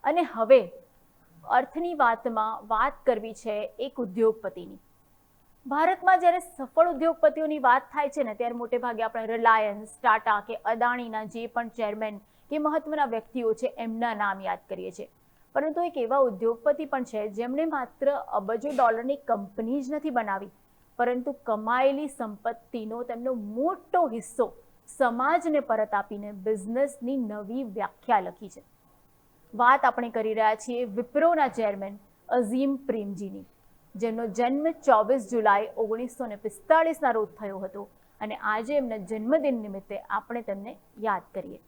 અને હવે અર્થની વાતમાં વાત કરવી છે એક ઉદ્યોગપતિની. ભારતમાં જ્યારે સફળ ઉદ્યોગપતિઓની વાત થાય છે ને, ત્યારે મોટે ભાગે આપણે રિલાયન્સ, ટાટા કે અદાણીના જે પણ ચેરમેન કે મહત્વના વ્યક્તિઓ છે એમના નામ યાદ કરીએ છીએ. પરંતુ એક એવા ઉદ્યોગપતિ પણ છે જેમણે માત્ર અબજો ડોલરની કંપની જ નથી બનાવી, પરંતુ કમાયેલી સંપત્તિનો તેમનો મોટો હિસ્સો સમાજને પરત આપીને બિઝનેસની નવી વ્યાખ્યા લખી છે. વાત આપણે કરી રહ્યા છીએ વિપ્રોના ચેરમેન અઝીમ પ્રેમજીની, જેમનો જન્મ 24 જુલાઈ 1945ના રોજ થયો હતો અને આજે એમના જન્મદિન નિમિત્તે આપણે તેમને યાદ કરીએ.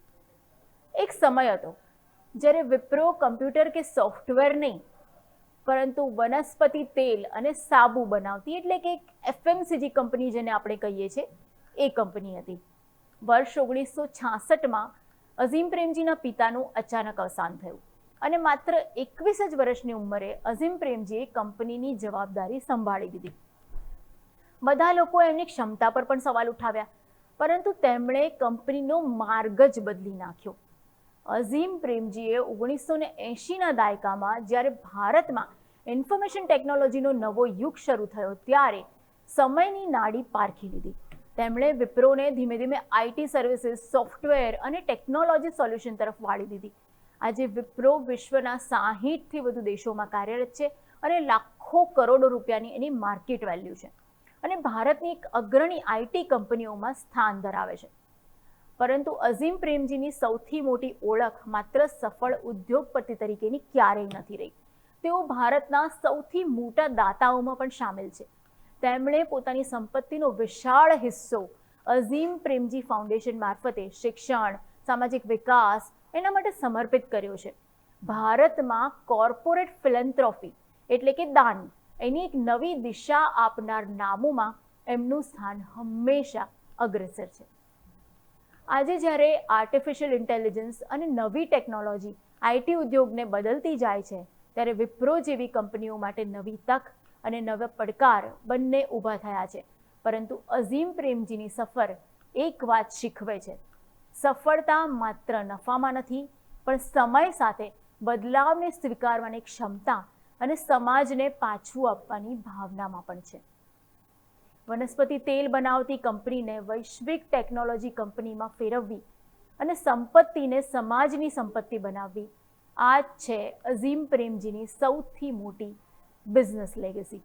એક સમય હતો જ્યારે વિપ્રો કમ્પ્યુટર કે સોફ્ટવેર નહીં, પરંતુ વનસ્પતિ તેલ અને સાબુ બનાવતી, એટલે કે એક એફએમસીજી કંપની જેને આપણે કહીએ છીએ એ કંપની હતી. વર્ષ 1966માં અઝીમ પ્રેમજીના પિતાનું અચાનક અવસાન થયું અને માત્ર 21 જ વર્ષની ઉંમરે અઝીમ પ્રેમજીએ કંપનીની જવાબદારી સંભાળી લીધી. બધા લોકોએ એમની ક્ષમતા પર પણ સવાલ ઉઠાવ્યા, પરંતુ તેમણે કંપનીનો માર્ગ જ બદલી નાખ્યો. અઝીમ પ્રેમજીએ 1980ના દાયકામાં જ્યારે ભારતમાં ઇન્ફોર્મેશન ટેકનોલોજીનો નવો યુગ શરૂ થયો, ત્યારે સમયની નાડી પારખી લીધી. તેમણે વિપ્રોને ધીમે ધીમે આઈટી સર્વિસીસ, સોફ્ટવેર અને ટેકનોલોજી સોલ્યુશન તરફ વાળી દીધી. આજે વિપ્રો વિશ્વના 60થી વધુ દેશોમાં કાર્યરત છે અને લાખો કરોડો રૂપિયાની એની માર્કેટ વેલ્યુ છે અને ભારતની એક અગ્રણી આઈટી કંપનીઓમાં સ્થાન ધરાવે છે. પરંતુ અઝીમ પ્રેમજીની સૌથી મોટી ઓળખ માત્ર સફળ ઉદ્યોગપતિ તરીકેની ક્યારેય નથી રહી. તેઓ ભારતના સૌથી મોટા દાતાઓમાં પણ સામેલ છે. તેમણે પોતાની સંપત્તિનો વિશાળ હિસ્સો અઝીમ પ્રેમજી ફાઉન્ડેશન મારફતે શિક્ષણ, સામાજિક વિકાસ એના માટે સમર્પિત કર્યો છે. ભારતમાં કોર્પોરેટ ફિલન્થ્રોફી એટલે કે દાન એની એક નવી દિશા આપનાર નામોમાં એમનું સ્થાન હંમેશા અગ્રેસર છે. આજે જ્યારે આર્ટિફિશિયલ ઇન્ટેલિજન્સ અને નવી ટેકનોલોજી આઈટી ઉદ્યોગને બદલતી જાય છે, ત્યારે વિપ્રો જેવી કંપનીઓ માટે નવી તક અને નવા પડકાર બંને ઊભા થયા છે. પરંતુ અઝીમ પ્રેમજીની સફર એક વાત શીખવે છે: સફળતા માત્ર નફામાં નથી, પણ સમય સાથે બદલાવને સ્વીકારવાની ક્ષમતા અને સમાજને પાછું આપવાની ભાવનામાં પણ છે. વનસ્પતિ તેલ બનાવતી કંપનીને વૈશ્વિક ટેકનોલોજી કંપનીમાં ફેરવવી અને સંપત્તિને સમાજની સંપત્તિ બનાવવી, આ જ છે અઝીમ પ્રેમજીની સૌથી મોટી બિઝનેસ લેગેસી.